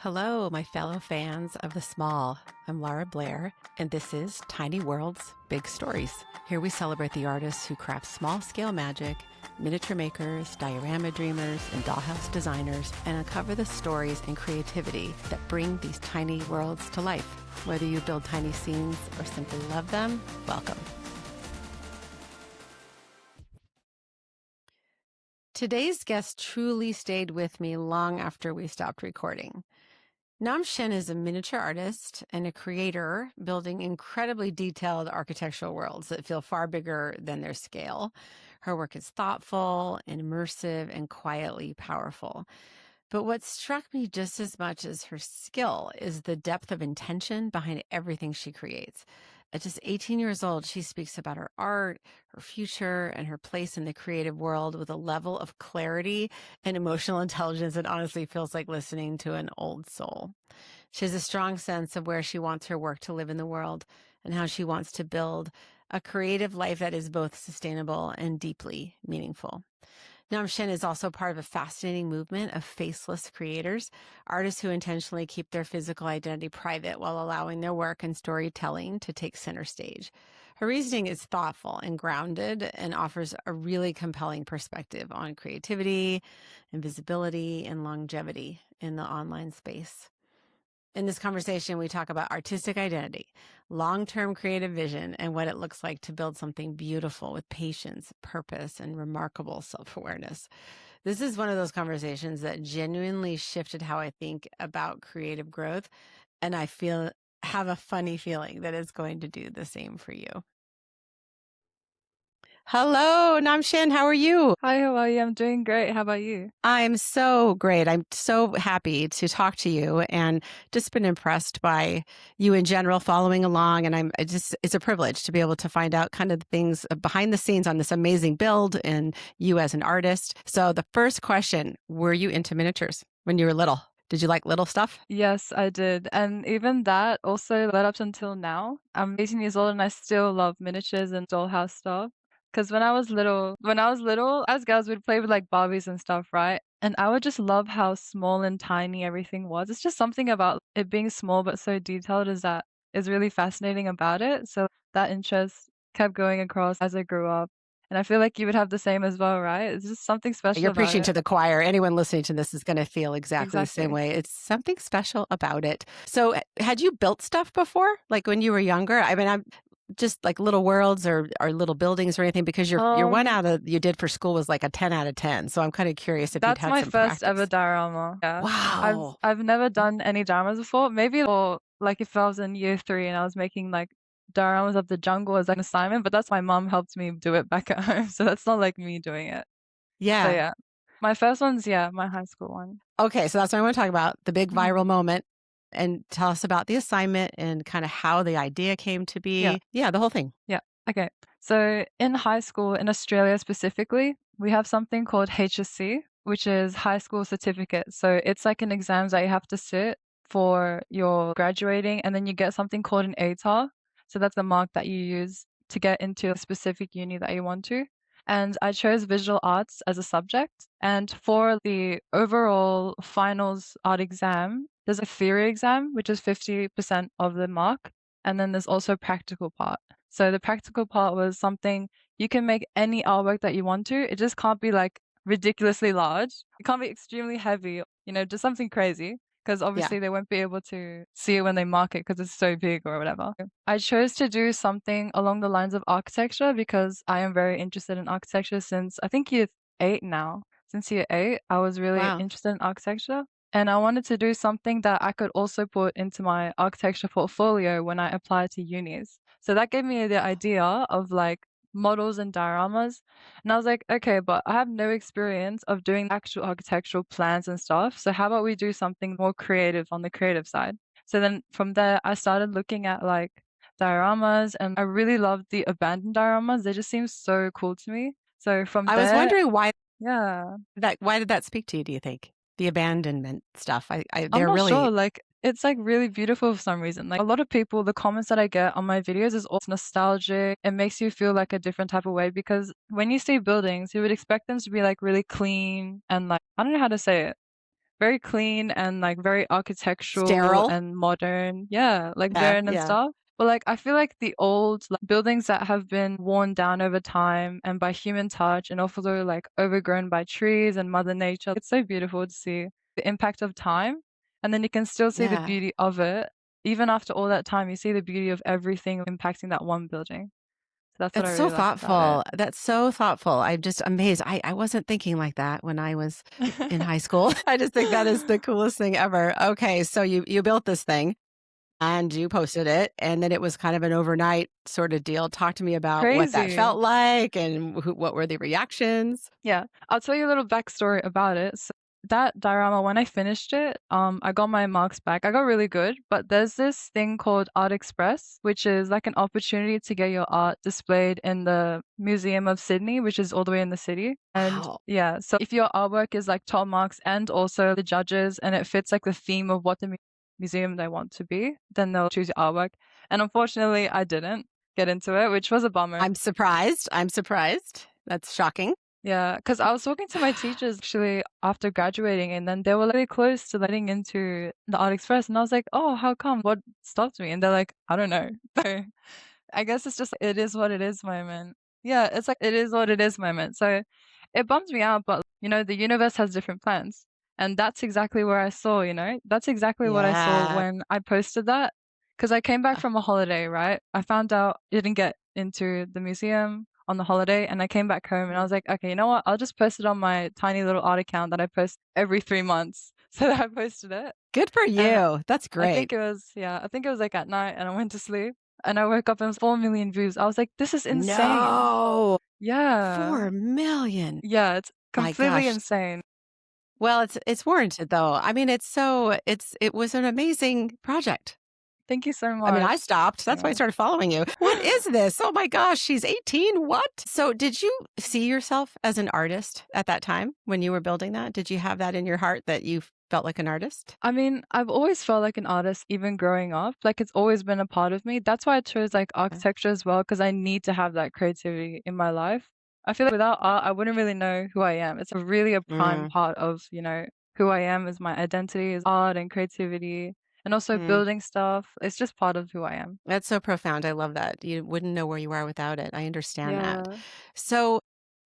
Hello, my fellow fans of the small. I'm Laura Blair, and this is Tiny Worlds, Big Stories. Here we celebrate the artists who craft small-scale magic, miniature makers, diorama dreamers, and dollhouse designers, and uncover the stories and creativity that bring these tiny worlds to life. Whether you build tiny scenes or simply love them, welcome. Today's guest truly stayed with me long after we stopped recording. Nomxian is a miniature artist and a creator building incredibly detailed architectural worlds that feel far bigger than their scale. Her work is thoughtful and immersive and quietly powerful. But what struck me just as much as her skill is the depth of intention behind everything she creates. At just 18 years old, she speaks about her art, her future, and her place in the creative world with a level of clarity and emotional intelligence that honestly feels like listening to an old soul. She has a strong sense of where she wants her work to live in the world and how she wants to build a creative life that is both sustainable and deeply meaningful. Nomxian is also part of a fascinating movement of faceless creators, artists who intentionally keep their physical identity private while allowing their work and storytelling to take center stage. Her reasoning is thoughtful and grounded and offers a really compelling perspective on creativity, invisibility, and longevity in the online space. In this conversation, we talk about artistic identity, long-term creative vision, and what it looks like to build something beautiful with patience, purpose, and remarkable self-awareness. This is one of those conversations that genuinely shifted how I think about creative growth, and I have a funny feeling that it's going to do the same for you. Hello, Nomxian. How are you? Hi, how are you? I'm doing great. How about you? I'm so great. I'm so happy to talk to you and just been impressed by you in general following along. And it's a privilege to be able to find out kind of the things behind the scenes on this amazing build and you as an artist. So the first question, were you into miniatures when you were little? Did you like little stuff? Yes, I did. And even that also led up until now. I'm 18 years old and I still love miniatures and dollhouse stuff. Because when I was little, as girls, we'd play with like Barbies and stuff, right? And I would just love how small and tiny everything was. It's just something about it being small but so detailed is really fascinating about it. So that interest kept going across as I grew up. And I feel like you would have the same as well, right? It's just something special You're about preaching it. to the choir. Anyone listening to this is going to feel exactly the same Exactly. way. It's something special about it. So, had you built stuff before, like when you were younger? I mean, I'm just like little worlds or little buildings or anything, because your one Um, out of you did for school was like a 10 out of 10. So I'm kind of curious if you'd That's had my some first ever practice. diorama. Yeah. I've Wow. I've never done any dioramas before. Maybe or like if I was in year three and I was making like dioramas of the jungle as like an assignment, but that's my mom helped me do it back at home. So that's not like me doing it. So Yeah. yeah. My first one's yeah, my high school one. Okay. So that's what I want to talk about, the big Mhm. viral moment. And tell us about the assignment and kind of how the idea came to Yeah. be. Yeah, the whole thing. Yeah. Okay. So in high school, in Australia specifically, we have something called HSC, which is high school certificate. So it's like an exam that you have to sit for your graduating, and then you get something called an ATAR. So that's the mark that you use to get into a specific uni that you want to. And I chose visual arts as a subject. And for the overall finals art exam, there's a theory exam, which is 50% of the mark. And then there's also practical part. So the practical part was something you can make any artwork that you want to. It just can't be like ridiculously large. It can't be extremely heavy, just something crazy. Because Yeah. obviously they won't be able to see it when they mark it because it's so big or whatever. I chose to do something along the lines of architecture because I am very interested in architecture since I think year eight now. Since year eight, I was really Wow. interested in architecture. And I wanted to do something that I could also put into my architecture portfolio when I apply to unis. So that gave me the idea of like models and dioramas. And I was like, okay, but I have no experience of doing actual architectural plans and stuff. So how about we do something more creative on the creative side? So then from there, I started looking at like dioramas and I really loved the abandoned dioramas. They just seem so cool to me. So from I was there, wondering yeah. why did that speak to you, do you think? The abandonment stuff. I'm They're not sure, really, like, it's, like, really beautiful for some reason. Like, a lot of people, the comments that I get on my videos is all nostalgic. It makes you feel like a different type of way because when you see buildings, you would expect them to be, like, really clean and, like, I don't know how to say it. very clean and like very architectural Sterile. and modern. Yeah, like Yeah, modern and yeah, stuff. But like I feel like the old like, buildings that have been worn down over time and by human touch and also like overgrown by trees and mother nature. It's so beautiful to see the impact of time and then you can still see the yeah. beauty of it. Even after all that time, you see the beauty of everything impacting that one building. So that's what I That's so really like about it. thoughtful. That's so thoughtful. I'm just amazed. I wasn't thinking like that when I was in high school. I just think that is the coolest thing ever. Okay, so you built this thing and you posted it, and then it was kind of an overnight sort of deal. Talk to me about what that Crazy. felt like and what were the reactions? Yeah, I'll tell you a little backstory about it. So that diorama, when I finished it, I got my marks back. I got really good, but there's this thing called Art Express, which is like an opportunity to get your art displayed in the Museum of Sydney, which is all the way in the city. And Wow. yeah, so if your artwork is like top marks and also the judges, and it fits like the theme of what the museum they want to be, then they'll choose your artwork. And unfortunately, I didn't get into it, which was a bummer. I'm surprised. I'm surprised. That's shocking. Yeah, because I was talking to my teachers actually after graduating, and then they were really close to letting into the Art Express, and I was like, "Oh, how come? What stopped me?" And they're like, "I don't know." So I guess it's just it is what it is moment. Yeah, it's like it is what it is moment. So it bums me out, but the universe has different plans. And that's exactly where I saw, that's exactly what I saw Yeah. when I posted that. Because I came back from a holiday, right? I found out I didn't get into the museum on the holiday and I came back home and I was like, okay, you know what? I'll just post it on my tiny little art account that I post every 3 months. So I posted it. Good for And you. That's I think great. it was, yeah, I think it was like at night and I went to sleep and I woke up and it was 4 million views. I was like, this is insane. No. Yeah. 4,000,000. Yeah, it's My completely gosh. insane. Well, it's warranted though. I mean, it was an amazing project. Thank you so I mean, much. I stopped. That's why I Yeah. started following you. What is this? Oh my gosh, she's 18. What? So, did you see yourself as an artist at that time when you were building that? Did you have that in your heart that you felt like an artist? I mean, I've always felt like an artist even growing up. Like it's always been a part of me. That's why I chose like Yeah. architecture as well, because I need to have that creativity in my life. I feel like without art, I wouldn't really know who I am. It's a really a prime Mm, part of, who I am is my identity is art and creativity and also mm. building stuff. It's just part of who I am. That's so profound. I love that. You wouldn't know where you are without it. I understand that. Yeah. So,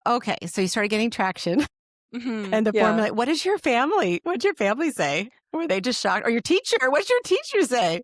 okay, so you started getting traction and the Yeah. formula. What is your family? What'd your family say? Were they just shocked? Or your teacher? What's your teacher say?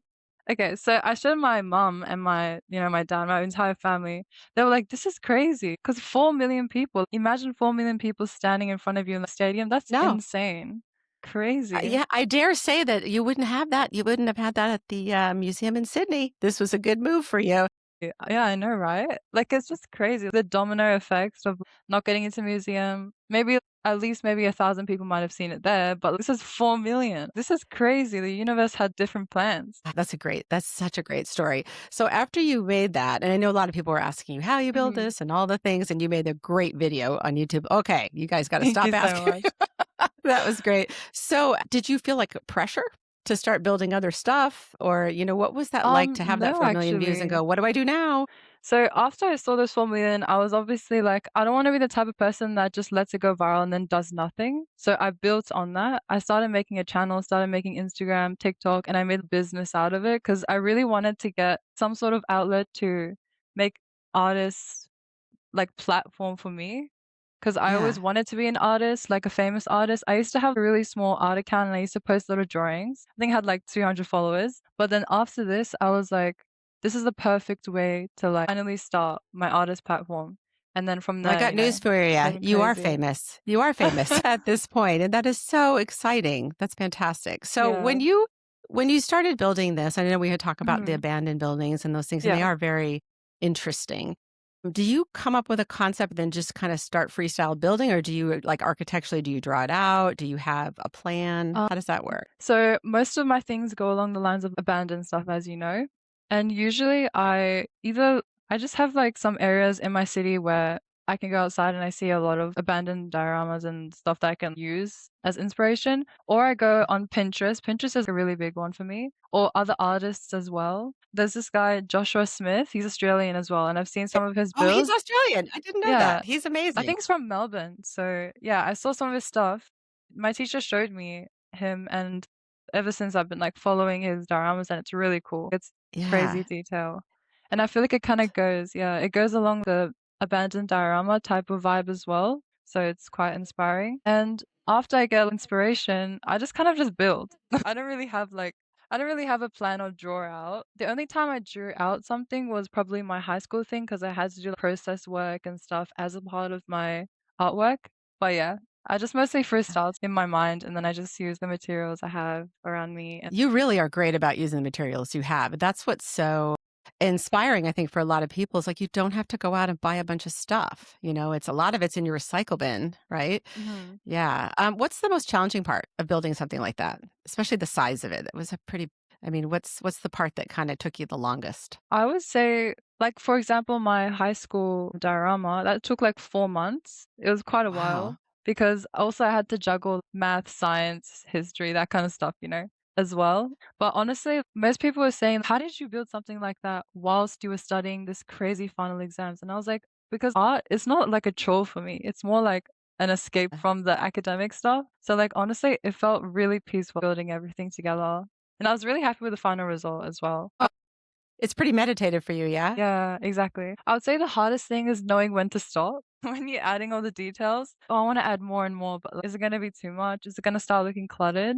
Okay, so I showed my mum and my dad, my entire family. They were like, "This is crazy," because 4 million people. Imagine 4 million people standing in front of you in the stadium. That's No. insane, crazy. Yeah, I dare say that you wouldn't have that. You wouldn't have had that at the museum in Sydney. This was a good move for you. Yeah, I know, right? Like it's just crazy. The domino effects of not getting into museum. Maybe at least maybe 1,000 people might have seen it there, but this is 4 million. This is crazy. The universe had different plans. That's such a great story. So after you made that, and I know a lot of people were asking you how you build Mhm. this and all the things, and you made a great video on YouTube. Okay, you guys got to Thank stop you so asking. much. That was great. So did you feel like pressure to start building other stuff? Or, what was that like to have that No, 4 million views and actually. go, what do I do now? So after I saw this 4 million, I was obviously like, I don't want to be the type of person that just lets it go viral and then does nothing. So I built on that. I started making a channel, started making Instagram, TikTok, and I made a business out of it because I really wanted to get some sort of outlet to make artists like platform for me. Because I Yeah. always wanted to be an artist, like a famous artist. I used to have a really small art account and I used to post little drawings. I think I had like 200 followers. But then after this, I was like, this is the perfect way to like finally start my artist platform. And then from I there, got news for it you. went You are crazy. famous. You are famous at this point, and that is so exciting. That's fantastic. So Yeah. when you started building this, I know we had talked about the Mhm. abandoned buildings and those things, and they Yeah. are very interesting. Do you come up with a concept and then just kind of start freestyle building, or do you like architecturally? Do you draw it out? Do you have a plan? Um, How does that work? so most of my things go along the lines of abandoned stuff, as you know. And usually I just have like some areas in my city where I can go outside and I see a lot of abandoned dioramas and stuff that I can use as inspiration. Or I go on Pinterest. Pinterest is a really big one for me. Or other artists as well. There's this guy, Joshua Smith. He's Australian as well. And I've seen some of his Oh, he's builds. Australian. I didn't know Yeah, that. He's I amazing. think it's from Melbourne. So yeah, I saw some of his stuff. My teacher showed me him, and ever since I've been, like, following his dioramas, and it's really cool. It's crazy Yeah. detail. And I feel like it kinda goes yeah, it goes along the abandoned diorama type of vibe as well, so it's quite inspiring. And after I get inspiration, I just kind of just build. I don't really have, like I don't really have a plan or draw out. The only time I drew out something was probably my high school thing because I had to do process work and stuff as a part of my artwork. But yeah, I just mostly freestyle in my mind and then I just use the materials I have around me. And You really are great about using the materials you have. That's what's so inspiring, I think, for a lot of people is like you don't have to go out and buy a bunch of stuff. It's a lot of it's in your recycle bin, right? Mhm. Yeah. What's the most challenging part of building something like that? Especially the size of it. It was a pretty I mean, what's the part that kind of took you the longest? I would say, like, for example, my high school diorama, that took like 4 months. It was quite a while Wow. because also I had to juggle math, science, history, that kind of stuff, as well. But honestly, most people were saying, how did you build something like that whilst you were studying this crazy final exams? And I was like, because art is not like a chore for me. It's more like an escape from the academic stuff. So, like, honestly, it felt really peaceful building everything together. And I was really happy with the final result as well. Oh, it's pretty meditative for you, yeah? Yeah, exactly. I would say the hardest thing is knowing when to stop. When you're adding all the details, "Oh, I wanna add more and more, but like, is it gonna be too much? Is it gonna start looking cluttered?"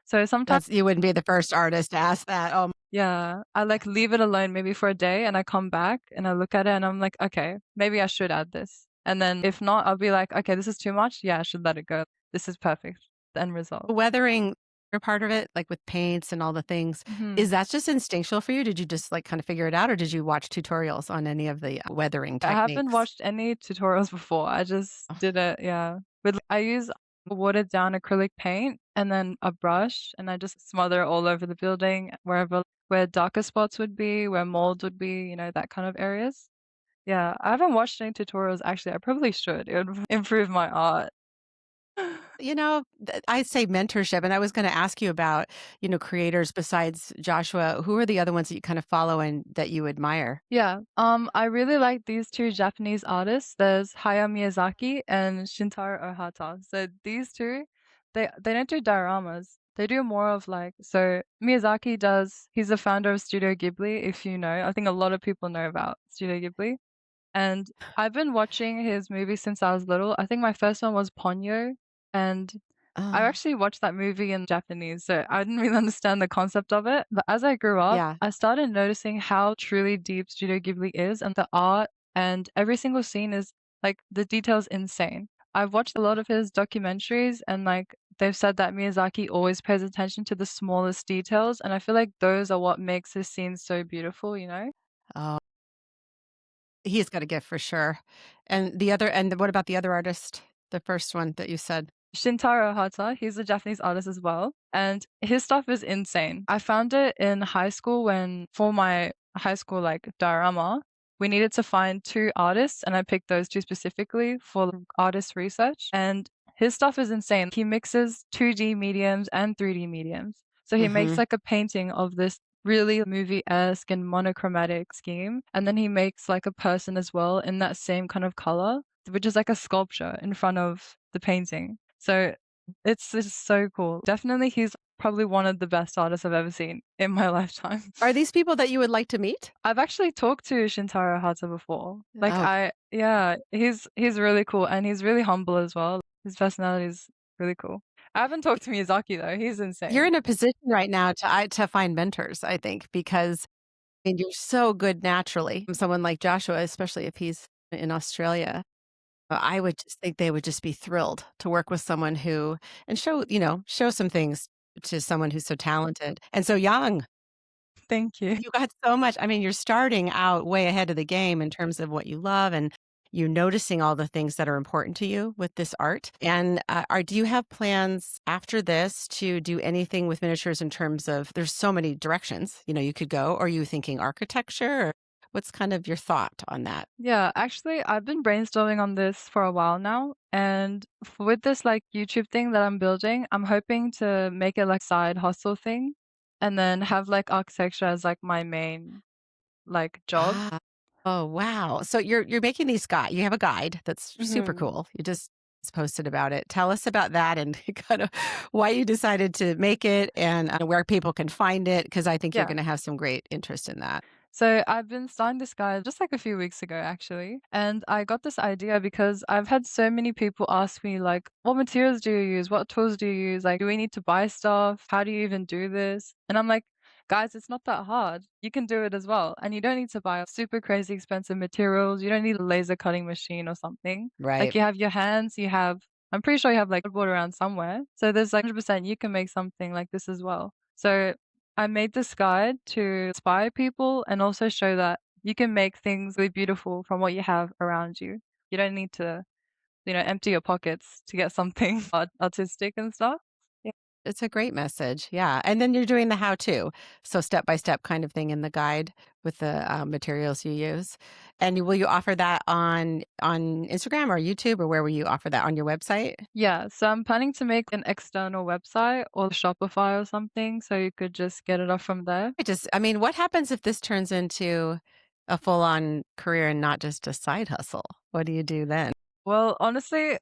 So sometimes That's you wouldn't be the first artist to ask that. Oh, yeah, I, like, leave it alone maybe for a day, and I come back, and I look at it, and I'm like, "Okay, maybe I should add this." And then if not, I'll be like, "Okay, this is too much. Yeah, I should let it go. This is perfect." The end result. weathering your part of it, like with paints and all the things, Mhm. is that just instinctual for you? Did you just like kind of figure it out or did you watch tutorials on any of the weathering I haven't techniques? watched any tutorials before. I just did it, yeah. With I use watered down acrylic paint and then a brush, and I just smother it all over the building where darker spots would be, where mold would be, that kind of areas. Yeah, I haven't watched any tutorials, actually, I probably should. It would improve my art. I'd say mentorship, and I was gonna ask you about, creators besides Joshua. Who are the other ones that you kind of follow and that you admire? Yeah, I really like these 2 Japanese artists. There's Hayao Miyazaki and Shintaro Ohata. So these 2, they don't do dioramas. They do more of Miyazaki he's the founder of Studio Ghibli, if you know. I think a lot of people know about Studio Ghibli. And I've been watching his movies since I was little. I think my first one was Ponyo, and I Oh, actually watched that movie in Japanese, so I didn't really understand the concept of it. But as I grew up, yeah. I started noticing how truly deep Studio Ghibli is, and the art and every single scene is like the details insane. I've watched a lot of his documentaries, and they've said that Miyazaki always pays attention to the smallest details, and I feel like those are what makes his scenes so beautiful. Oh, he's got a gift for sure. And what about the other artist? The first one that you said? Shintaro Hata, he's a Japanese artist as well, and his stuff is insane. I found it in high school when for my high school diorama, we needed to find 2 artists and I picked those 2 specifically for artist research, and his stuff is insane. He mixes 2D mediums and 3D mediums. So he makes Mhm. like a painting of this really movie-esque and monochromatic scheme, and then he makes like a person as well in that same kind of color, which is like a sculpture in front of the painting. So it's just so cool. Definitely, he's probably one of the best artists I've ever seen in my lifetime. Are these people that you would like to meet? I've actually talked to Shintaro Hata before. Oh, Yeah, he's really cool and he's really humble as well. His personality is really cool. I haven't talked to Miyazaki though. He's you're insane. in a position right now to find mentors, I think, because and you're so good naturally. Someone like Joshua, especially if he's in Australia, I would just think they would just be thrilled to work with someone who and show some things to someone who's so talented and so young. Thank you. You got so much. I mean, you're starting out way ahead of the game in terms of what you love and you noticing all the things that are important to you with this art. And do you have plans after this to do anything with miniatures in terms of there's so many directions, you could go. Are you thinking architecture or what's kind of your thought on that? Yeah, actually, I've been brainstorming on this for a while now, and with this YouTube thing that I'm building, I'm hoping to make it like side hustle thing, and then have like architecture as like my main job. Ah. Oh, wow. So you're making these you have a guide that's super Hmm. cool. You just posted about it. Tell us about that and kind of why you decided to make it and where people can find it, because I think you're Yeah. going to have some great interest in that. So I've been starting this guide just like a few weeks ago, actually. And I got this idea because I've had so many people ask me, like, what materials do you use? What tools do you use? Like, do we need to buy stuff? How do you even do this? And I'm like, guys, it's not that hard. You can do it as well. And you don't need to buy super crazy expensive materials. You don't need a laser cutting machine or something. Like, Right. you have your hands, I'm pretty sure you have like cardboard around somewhere. So there's like 100% you can make something like this as well. So I made this guide to inspire people and also show that you can make things really beautiful from what you have around you. You don't need to, empty your pockets to get something artistic and stuff. Yeah. It's a great message. Yeah. And then you're doing the how to. So step by step kind of thing in the guide with the materials you use. And will you offer that on Instagram or YouTube, or where will you offer that on your website? Yeah, so I'm planning to make an external website or Shopify or something so you could just get it off from there. I mean, what happens if this turns into a full on career and not just a side hustle? What do you do then? Well, honestly,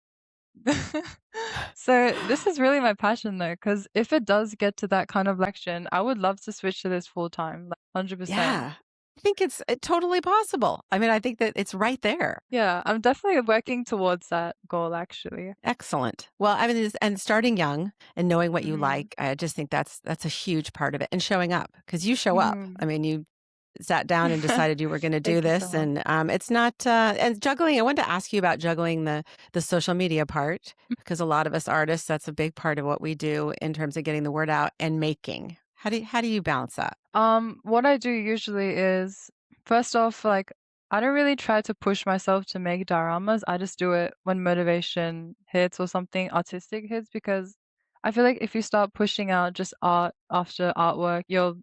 so this is really my passion though, because if it does get to that kind of action, I would love to switch to this full time, like 100%. Yeah. I think it's totally possible. I mean, I think that it's right there. Yeah, I'm definitely working towards that goal actually. Excellent. Well, I mean, and starting young and knowing what you Mhm. like, I just think that's a huge part of it, and showing up, because you show up. Mhm. I mean, you sat down and decided you were going to do Thank you so this, much. and it's not and juggling. I wanted to ask you about juggling the social media part, because a lot of us artists, that's a big part of what we do in terms of getting the word out and making. How do you balance that? What I do usually is first off, like I don't really try to push myself to make dioramas. I just do it when motivation hits or something artistic hits because I feel like if you start pushing out just art after artwork, your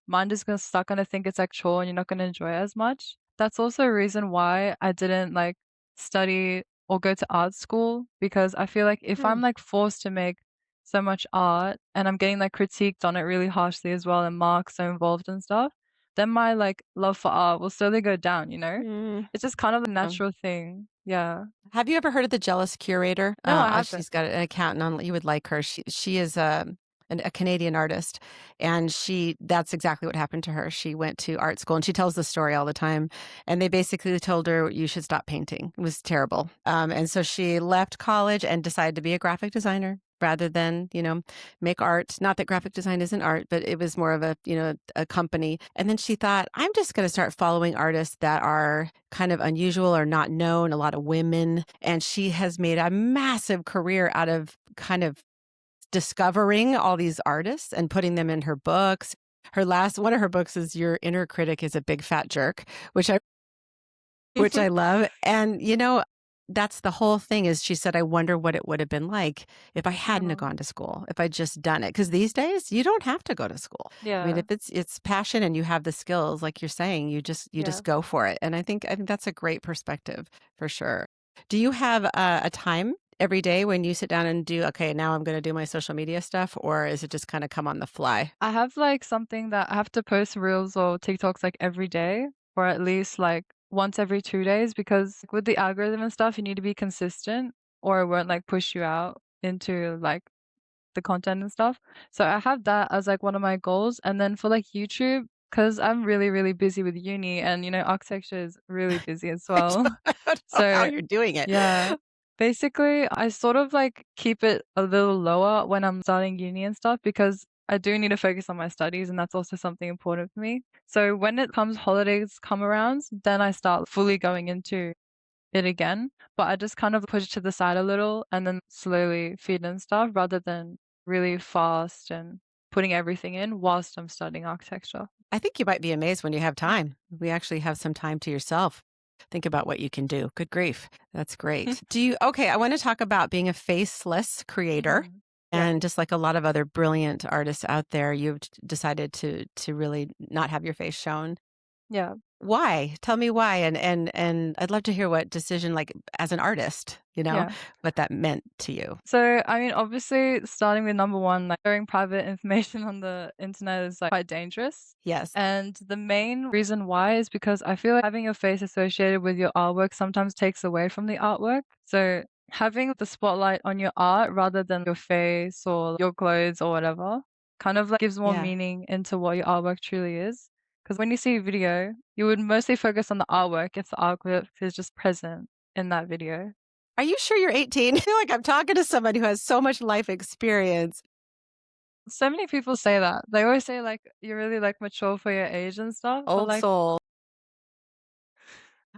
mind is gonna stuck gonna think it's like chore and you're not gonna enjoy it as much. That's also a reason why I didn't like study or go to art school because I feel like if I'm Hmm. like forced to make so much art and I'm getting like critiqued on it really harshly as well and marks are involved and stuff, then my like love for art will slowly go down, you know? Mm. It's just kind of a Oh. natural thing. Yeah. Have you ever heard of the Jealous Curator? No, I haven't. She's got an account on. You would like her. She is a Canadian artist, and that's exactly what happened to her. She went to art school, and she tells the story all the time. And they basically told her you should stop painting. It was terrible. And so she left college and decided to be a graphic designer rather than make art. Not that graphic design isn't art, but it was more of a company. And then she thought, I'm just going to start following artists that are kind of unusual or not known, a lot of women. And she has made a massive career out of kind of discovering all these artists and putting them in her books. One of her books is Your Inner Critic is a Big Fat Jerk, which I love. And that's the whole thing. Is she said, I wonder what it would have been like if I hadn't have Uh-huh. gone to school, if I'd just done it. Because these days you don't have to go to school. I mean, Yeah. if it's passion and you have the skills, like you're saying, you just Yeah. go for it. And I think that's a great perspective for sure. Do you have a time every day when you sit down and do, okay, now I'm going to do my social media stuff, or is it just kind of come on the fly? I have like something that I have to post reels or TikToks like every day, or at least like once every 2 days, because like, with the algorithm and stuff, you need to be consistent or it won't like push you out into like the content and stuff. So I have that as like one of my goals. And then for like YouTube, because I'm really, really busy with uni and architecture is really busy as I well. don't know how So you're doing it. yeah. Basically, I sort of like keep it a little lower when I'm starting uni and stuff because I do need to focus on my studies and that's also something important for me. So when it comes holidays come around, then I start fully going into it again. But I just kind of push it to the side a little and then slowly feed in stuff rather than really fast and putting everything in whilst I'm studying architecture. I think you might be amazed when you have time. We actually have some time to yourself. Think about what you can do. Good grief. That's great. Okay, I want to talk about being a faceless creator. Mhm. Yeah. And just like a lot of other brilliant artists out there, you've decided to really not have your face shown. Yeah. Why? Tell me why. And I'd love to hear what decision, like as an artist, Yeah. what that meant to you. So, I mean, obviously, starting with number one, like sharing private information on the internet is like quite dangerous. Yes. And the main reason why is because I feel like having your face associated with your artwork sometimes takes away from the artwork. So, having the spotlight on your art rather than your face or your clothes or whatever kind of like gives more Yeah. meaning into what your artwork truly is. Because when you see a video, you would mostly focus on the artwork if the artwork is just present in that video. Are you sure you're 18? I feel like I'm talking to somebody who has so much life experience. So many people say that. They always say like you're really like mature for your age and stuff, but Old like soul.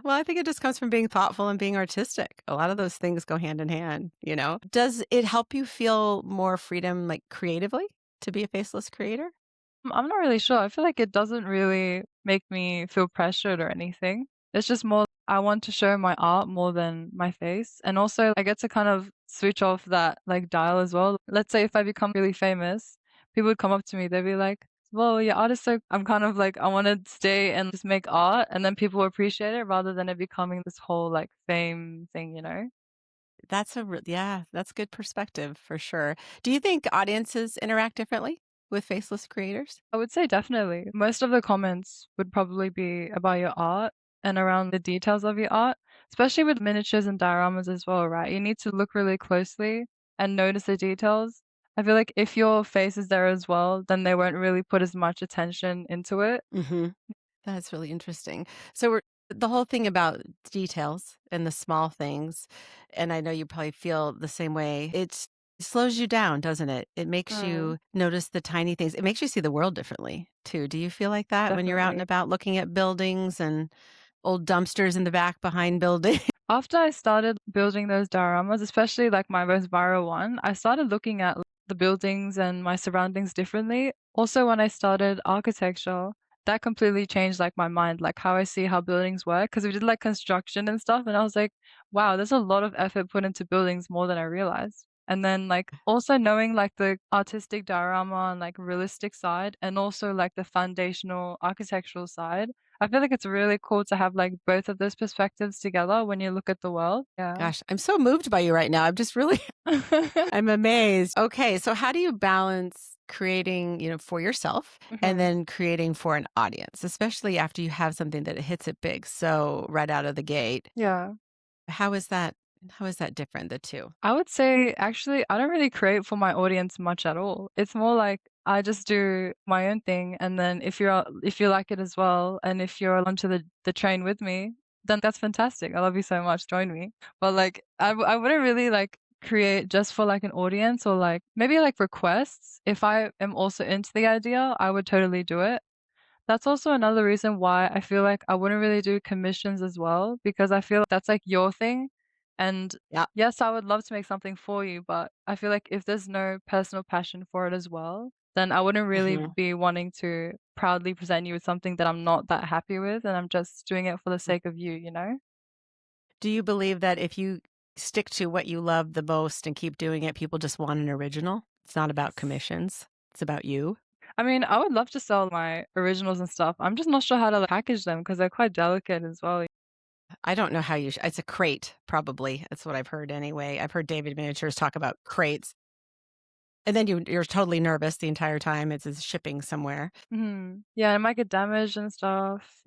Well, I think it just comes from being thoughtful and being artistic. A lot of those things go hand in hand, you know? Does it help you feel more freedom, like creatively, to be a faceless creator? I'm not really sure. I feel like it doesn't really make me feel pressured or anything. It's just more I want to show my art more than my face. And also I get to kind of switch off that like dial as well. Let's say if I become really famous, people would come up to me, they'd be like, well, your art is so I'm kind of like I want to stay and just make art and then people appreciate it rather than it becoming this whole like fame thing, you know? Yeah, that's good perspective for sure. Do you think audiences interact differently with faceless creators? I would say definitely. Most of the comments would probably be about your art and around the details of your art, especially with miniatures and dioramas as well, right? You need to look really closely and notice the details. I feel like if your face is there as well, then they won't really put as much attention into it. Mhm. That's really interesting. So we're the whole thing about details and the small things, and I know you probably feel the same way. It slows you down, doesn't it? It makes Mm, you notice the tiny things. It makes you see the world differently too. Do you feel like that when you're out and definitely. about looking at buildings and old dumpsters in the back behind buildings? After I started building those dioramas, especially like my most viral one, I started looking at the buildings and my surroundings differently. Also, when I started architecture, that completely changed like my mind, like how I see how buildings work. Because we did like construction and stuff, and I was like, wow, there's a lot of effort put into buildings more than I realized. And then like also knowing like the artistic diorama and like realistic side, and also like the foundational architectural side I feel like it's really cool to have, like, both of those perspectives together when you look at the world. Yeah. Gosh, I'm so moved by you right now. I'm just really I'm amazed. Okay, so how do you balance creating, for yourself and Mhm. then creating for an audience, especially after you have something that hits it big, so right out of the gate? Yeah. How is that how is that different, the 2? I would say, actually, I don't really create for my audience much at all. It's more like I just do my own thing, and then if you like it as well, and if you're onto the train with me, then that's fantastic. I love you so much, join me. But, like, I wouldn't really, like, create just for, like, an audience or, like, maybe, like, requests. If I am also into the idea, I would totally do it. That's also another reason why I feel like I wouldn't really do commissions as well, because I feel that's like your thing. And Yeah. yes, I would love to make something for you, but I feel like if there's no personal passion for it as well, then I wouldn't really Mhm. be wanting to proudly present you with something that I'm not that happy with, and I'm just doing it for the sake of you, you know? Do you believe that if you stick to what you love the most and keep doing it, people just want an original? It's not about commissions, it's about you? I mean, I would love to sell my originals and stuff. I'm just not sure how to like, package them because they're quite delicate as well. I don't know how it's a crate, probably. That's what I've heard anyway. I've heard David Miniatures talk about crates. And then you're totally nervous the entire time it's shipping somewhere. Yeah, it might get damaged and stuff.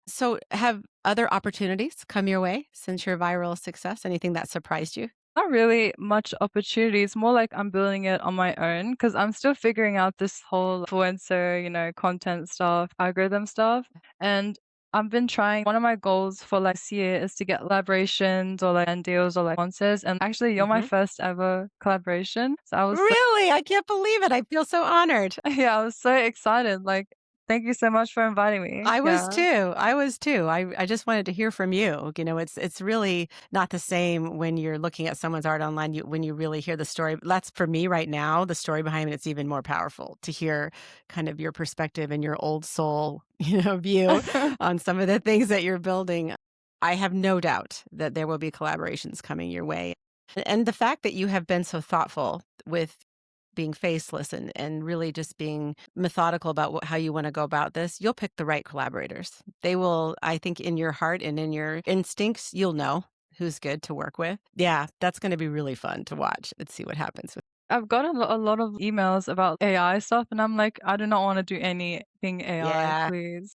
So, have other opportunities come your way since your viral success? Anything that surprised you? Not really much opportunity. It's more like I'm building it on my own because I'm still figuring out this whole influencer, content stuff, algorithm stuff. And I've been trying. One of my goals for like this year is to get collaborations or like and deals or like sponsors. And actually, you're my Mhm. first ever collaboration. So I was so, Really? I can't believe it. I feel so honored. yeah, I was so excited. Like, thank you so much for inviting me. I was Yeah. too. I was too. I just wanted to hear from you. It's really not the same when you're looking at someone's art online. When you really hear the story. That's for me right now. The story behind it. It's even more powerful to hear kind of your perspective and your old soul, view on some of the things that you're building. I have no doubt that there will be collaborations coming your way, and the fact that you have been so thoughtful with being faceless and really just being methodical about how you want to go about this, you'll pick the right collaborators. They will, I think, in your heart and in your instincts, you'll know who's good to work with. Yeah, that's going to be really fun to watch. Let's see what happens. I've got a lot of emails about AI stuff, and I'm like, I do not want to do anything AI, Yeah. please.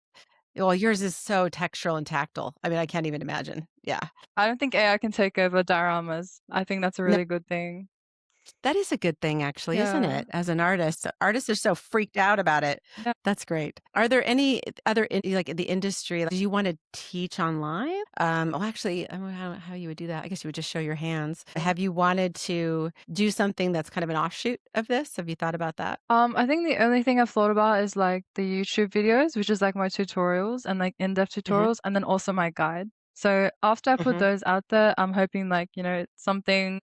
Well, yours is so textural and tactile. I mean, I can't even imagine. Yeah. I don't think AI can take over dioramas. I think that's a No, really good thing. that is a good thing actually, isn't Yeah. it? As an artist, artists are so freaked out about it. Yeah. That's great. Are there any other like in the industry, like, do you want to teach online? Well, actually, I don't know how you would do that. I guess you would just show your hands. Have you wanted to do something that's kind of an offshoot of this? Have you thought about that? I think the only thing I've thought about is like the YouTube videos, which is like my tutorials and like in-depth Hmm. tutorials, and then also my guide. So after I put Hmm. those out there, I'm hoping like, something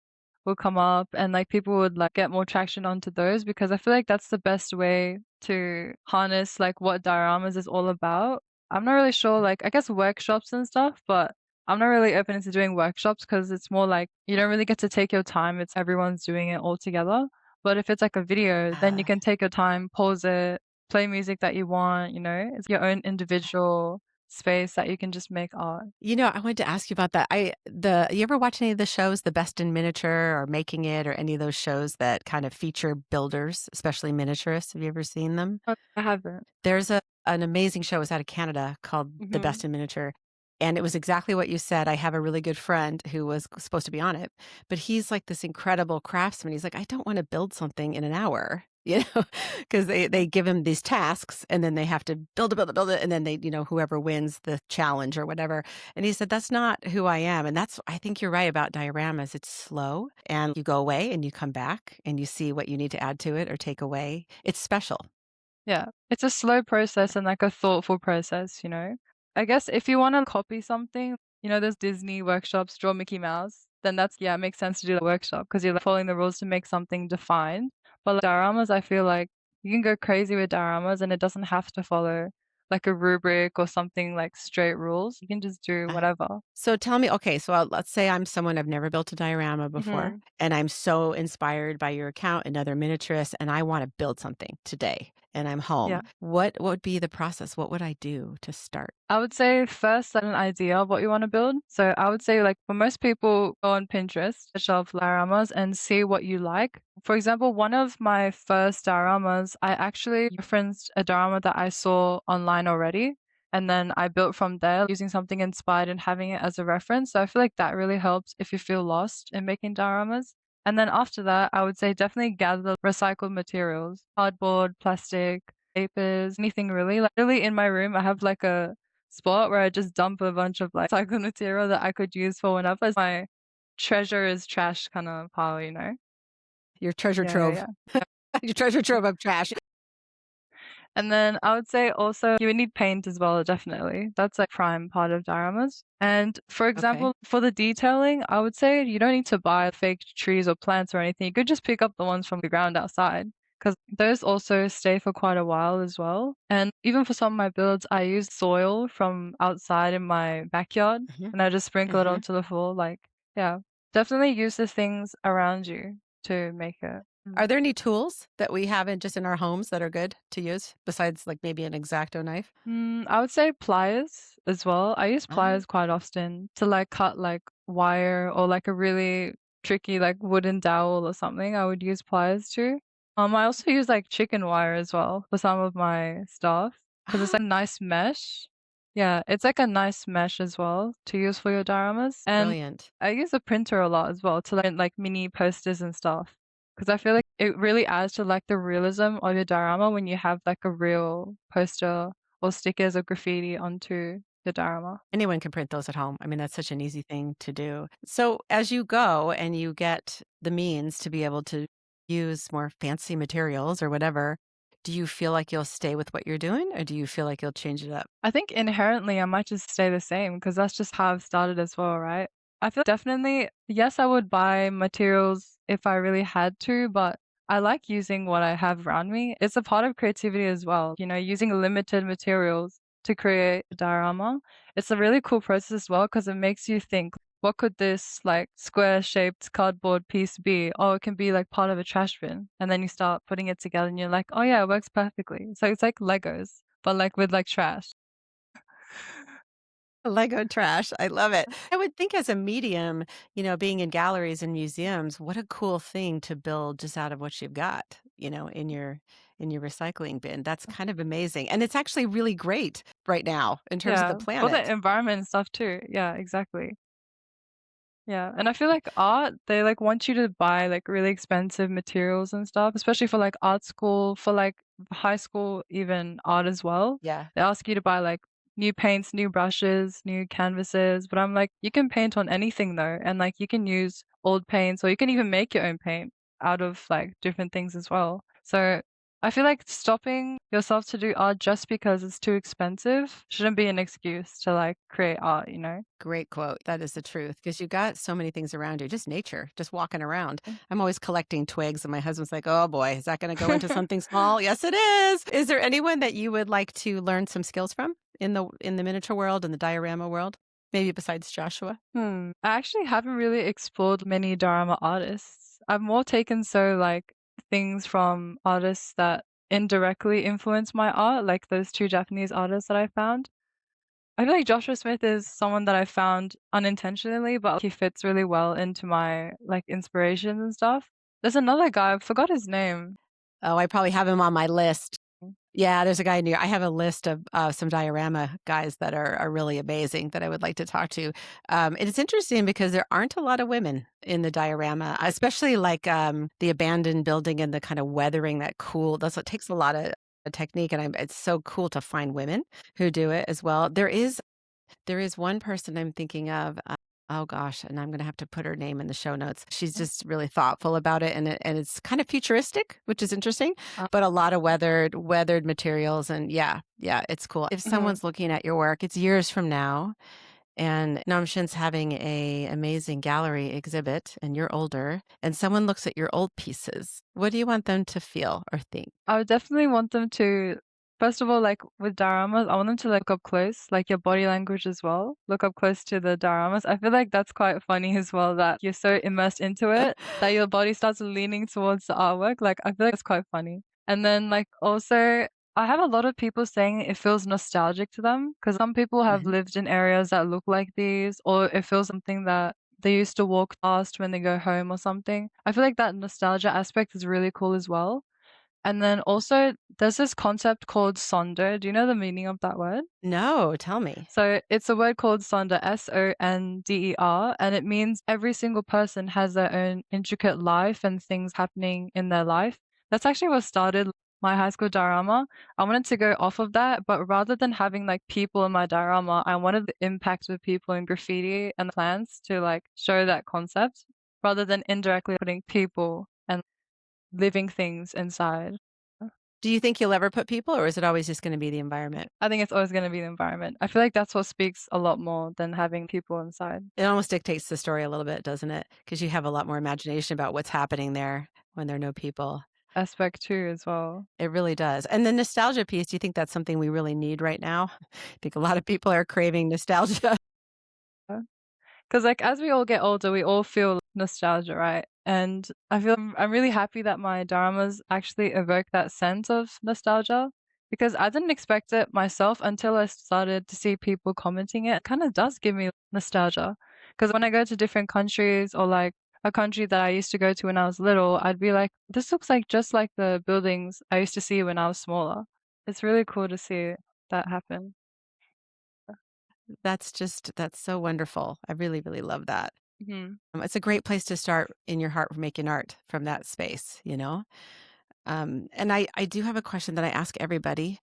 will come up and like people would like get more traction onto those because I feel like that's the best way to harness like what dioramas is all about. I'm not really sure, like I guess workshops and stuff, but I'm not really open into doing workshops because it's more like you don't really get to take your time. It's everyone's doing it all together. But if it's like a video, then you Uh, can take your time, pause it, play music that you want, it's your own individual space that you can just make art. I wanted to ask you about that. You ever watch any of the shows, The Best in Miniature or Making It, or any of those shows that kind of feature builders, especially miniaturists? Have you ever seen them? I haven't. There's an amazing show, it's out of Canada, called The Hmm. Best in Miniature, and it was exactly what you said. I have a really good friend who was supposed to be on it, but he's like this incredible craftsman. He's like, "I don't wanna build something in an hour," you know, because they give him these tasks, and then they have to build it, and then whoever wins the challenge or whatever, and he said, "That's not who I am," and I think you're right about dioramas. It's slow, and you go away, and you come back, and you see what you need to add to it or take away. It's special. Yeah, it's a slow process and like a thoughtful process. I guess if you want to copy something, there's Disney workshops, draw Mickey Mouse, then yeah, it makes sense to do that workshop because you're like following the rules to make something defined. But like dioramas, I feel like you can go crazy with dioramas and it doesn't have to follow like a rubric or something like straight rules. You can just do Uh, whatever. so tell me, okay, so let's say I'm someone, I've never built a diorama before, Hmm. and I'm so inspired by your account and other miniaturists, and I want to build something today, and I'm Yeah. home. What would be the process? What would I do to start? I would say first set an idea of what you want to build. So I would say like for most people go on Pinterest, search up dioramas and see what you like. For example, one of my first dioramas, I actually referenced a diorama that I saw online already. And then I built from there using something inspired and having it as a reference. So I feel like that really helps if you feel lost in making dioramas. And then after that, I would say definitely gather recycled materials, cardboard, plastic, papers, anything really. Like really in my room, I have like a spot where I just dump a bunch of like recycled material that I could use for whenever. It's my treasure is trash kind of pile. Your treasure Yeah, yeah, trove, yeah. your treasure trove of trash. And then I would say also you would need paint as well, definitely. That's like prime part of dioramas. And for Okay. example, for the detailing, I would say you don't need to buy fake trees or plants or anything. You could just pick up the ones from the ground outside because those also stay for quite a while as well. And even for some of my builds, I use soil from outside in my backyard Hmm. and I just sprinkle it Hmm. onto the floor. Like, yeah, definitely use the things around you to make it. Are there any tools that we have just in our homes that are good to use besides like maybe an X-Acto knife? I would say pliers as well. I use Ah, pliers quite often to like cut like wire or like a really tricky like wooden dowel or something. I would use pliers too. I also use like chicken wire as well for some of my stuff because it's ah, like a nice mesh. Yeah, it's like a nice mesh as well to use for your dioramas. And brilliant. I use a printer a lot as well to like mini posters and stuff. Because I feel like it really adds to like the realism of your diorama when you have like a real poster or stickers or graffiti onto the diorama. Anyone can print those at home. I mean, that's such an easy thing to do. So, as you go and you get the means to be able to use more fancy materials or whatever, do you feel like you'll stay with what you're doing or do you feel like you'll change it up? I think inherently I might just stay the same because that's just how I've started as well, right? I feel definitely, yes, I would buy materials if I really had to, but I like using what I have around me. It's a part of creativity as well, using limited materials to create a diorama. It's a really cool process as well because it makes you think, what could this like square shaped cardboard piece be? Oh, it can be like part of a trash bin. And then you start putting it together and you're like, oh yeah, it works perfectly. So it's like Legos, but like with like trash. Lego trash. I love it. I would think as a medium, being in galleries and museums, what a cool thing to build just out of what you've got, in your recycling bin. That's kind of amazing. And it's actually really great right now in terms of the Yeah, for the planet. environment and stuff too. Yeah, exactly. Yeah, and I feel like art, they like want you to buy like really expensive materials and stuff, especially for like art school, for like high school, even art as well. Yeah, They ask you to buy like new paints, new brushes, new canvases, but I'm like, you can paint on anything though, and like you can use old paints or you can even make your own paint out of like different things as well. So I feel like stopping yourself to do art just because it's too expensive shouldn't be an excuse to like create art, you know? great quote. That is the truth because you got so many things around you, just nature, just walking around. I'm always collecting twigs, and my husband's like, "Oh boy, is that going to go into something small?" Yes, it is. Is there anyone that you would like to learn some skills from in the miniature world and the diorama world? Maybe besides Joshua? I actually haven't really explored many diorama artists. I've more taken like things from artists that indirectly influence my art, like those two Japanese artists that I found. I feel like Joshua Smith is someone that I found unintentionally, but he fits really well into my like inspirations and stuff. There's another guy, I forgot his name. Oh, I probably have him on my list. Yeah, there's a guy new. I have a list of some diorama guys that are really amazing that I would like to talk to. And it's interesting because there aren't a lot of women in the diorama, especially like the abandoned building and the kind of weathering that cool. That's what takes a lot of technique, and it's so cool to find women who do it as well. There is one person I'm thinking of. Oh gosh, and I'm gonna have to put her name in the show notes. She's just really thoughtful about it, and it's kind of futuristic, which is interesting, Uh, but a lot of weathered materials, and yeah, yeah, it's cool. If mhm. someone's looking at your work, it's years from now, and Nomxian's having a amazing gallery exhibit, and you're older, and someone looks at your old pieces. What do you want them to feel or think? I would definitely want them to, first of all, like with dioramas, I want them to like, look up close, like your body language as well. Look up close to the dioramas. I feel like that's quite funny as well that you're so immersed into it that your body starts leaning towards the artwork. Like I feel like it's quite funny. And then like also I have a lot of people saying it feels nostalgic to them because some people have Mhm. lived in areas that look like these, or it feels something that they used to walk past when they go home or something. I feel like that nostalgia aspect is really cool as well. And then also there's this concept called sonder. Do you know the meaning of that word? No, tell me. So it's a word called sonder, Sonder, and it means every single person has their own intricate life and things happening in their life. That's actually what started my high school diorama. I wanted to go off of that, but rather than having like people in my diorama, I wanted the impact with people in graffiti and plants to like show that concept rather than indirectly putting people and living things inside. Do you think you'll ever put people, or is it always just gonna be the environment? I think it's always gonna be the environment. I feel like that's what speaks a lot more than having people inside. It almost dictates the story a little bit, doesn't it? Because you have a lot more imagination about what's happening there when there are no people. Aspect 2 as well. It really does. And the nostalgia piece, do you think that's something we really need right now? I think a lot of people are craving nostalgia. Because like, as we all get older, we all feel nostalgia, right? And I feel I'm really happy that my dioramas actually evoke that sense of nostalgia, because I didn't expect it myself until I started to see people commenting it. It kinda does give me nostalgia. Because when I go to different countries or, like, a country that I used to go to when I was little, I'd be like, "This looks like just like the buildings I used to see when I was smaller." It's really cool to see that happen. That's so wonderful. I really, really love that. Mhm. It's a great place to start in your heart for making art from that space, you know? And I do have a question that I ask everybody,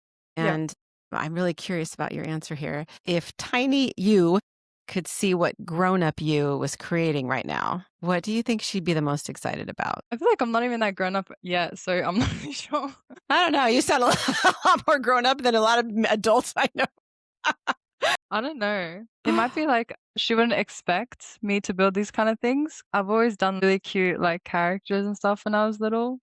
Yeah. and I'm really curious about your answer here. If tiny you could see what grown up you was creating right now, what do you think she'd be the most excited about? I feel like I'm not even that grown up yet, so I'm not really sure. I don't know. You sound a lot more grown up than a lot of adults I know. I don't know. It might be like she wouldn't expect me to build these kind of things. I've always done really cute like characters and stuff when I was little.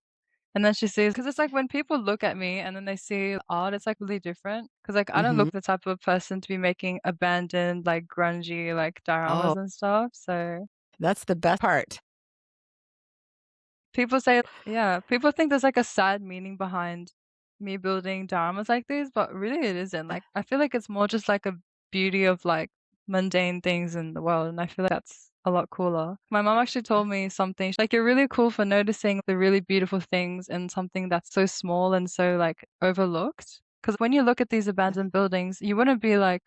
And then she sees, because it's like when people look at me and then they see art, it's like really different. Because like I don't Mhm. look the type of person to be making abandoned, like grungy, like dioramas Oh, and stuff. So that's the best part. people say, yeah, people think there's like a sad meaning behind me building dioramas like these, but really it isn't. Like I feel like it's more just like a beauty of like mundane things in the world, and I feel like that's a lot cooler. My mom actually told me something she's like, you're really cool for noticing the really beautiful things in something that's so small and so like overlooked. Because when you look at these abandoned buildings, you wouldn't be like,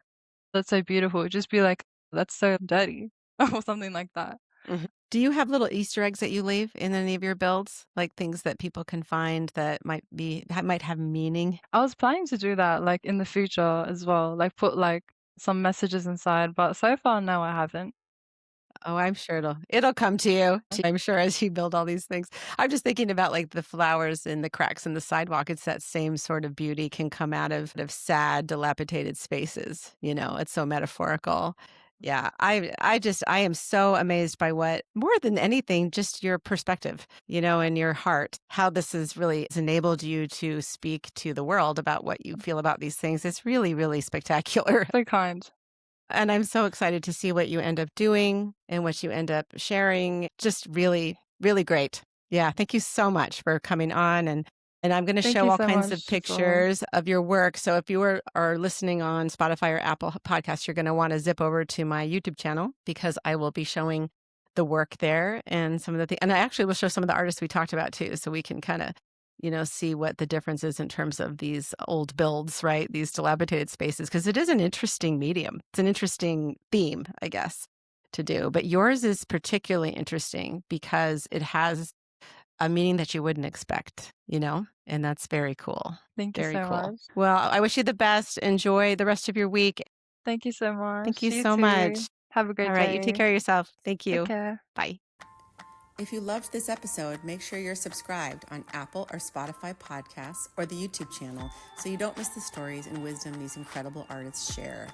that's so beautiful. It'd just be like, that's so dirty. or something like that. Mhm. Do you have little Easter eggs that you leave in any of your builds? Like things that people can find that might have meaning? I was planning to do that like in the future as well, like put like some messages inside, but so far no, I haven't. Oh, I'm sure it'll come to you, I'm sure, as you build all these things. I'm just thinking about, like, the flowers and the cracks in the sidewalk. It's that same sort of beauty can come out of sad, dilapidated spaces, you know? It's so metaphorical. Yeah, I am so amazed by what more than anything, just your perspective, you know, and your heart, how this has enabled you to speak to the world about what you feel about these things. It's really, really spectacular. So kind. And I'm so excited to see what you end up doing and what you end up sharing. Just really, really great. Yeah, thank you so much for coming on and I'm going to Thank show you all so kinds of much as well. pictures of your work. So if you are listening on Spotify or Apple Podcasts, you're going to want to zip over to my YouTube channel because I will be showing the work there and some of the things. And I actually will show some of the artists we talked about too, so we can kind of see what the difference is in terms of these old builds, right? These dilapidated spaces, because it is an interesting medium. It's an interesting theme, I guess, to do. But yours is particularly interesting because it has a meaning that you wouldn't expect, and that's very cool. Thank you Very so cool. much. Well, I wish you the best. Enjoy the rest of your week. Thank you so Thank much. you You so too. much. Have a All great right. You take day. care of yourself. Thank Take you. care. Bye. If you loved this episode, make sure you're subscribed on Apple or Spotify podcasts or the YouTube channel so you don't miss the stories and wisdom these incredible artists share.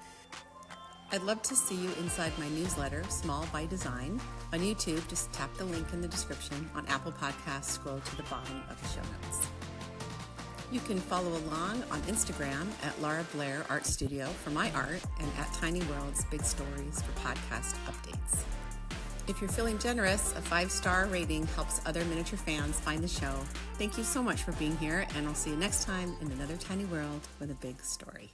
I'd love to see you inside my newsletter, Small by Design. On YouTube, just tap the link in the description. On Apple Podcasts, scroll to the bottom of the show notes. You can follow along on Instagram at Laura Blair Art Studio for my art and at Tiny Worlds Big Stories for podcast updates. If you're feeling generous, a 5-star rating helps other miniature fans find the show. Thank you so much for being here, and I'll see you next time in another tiny world with a big story.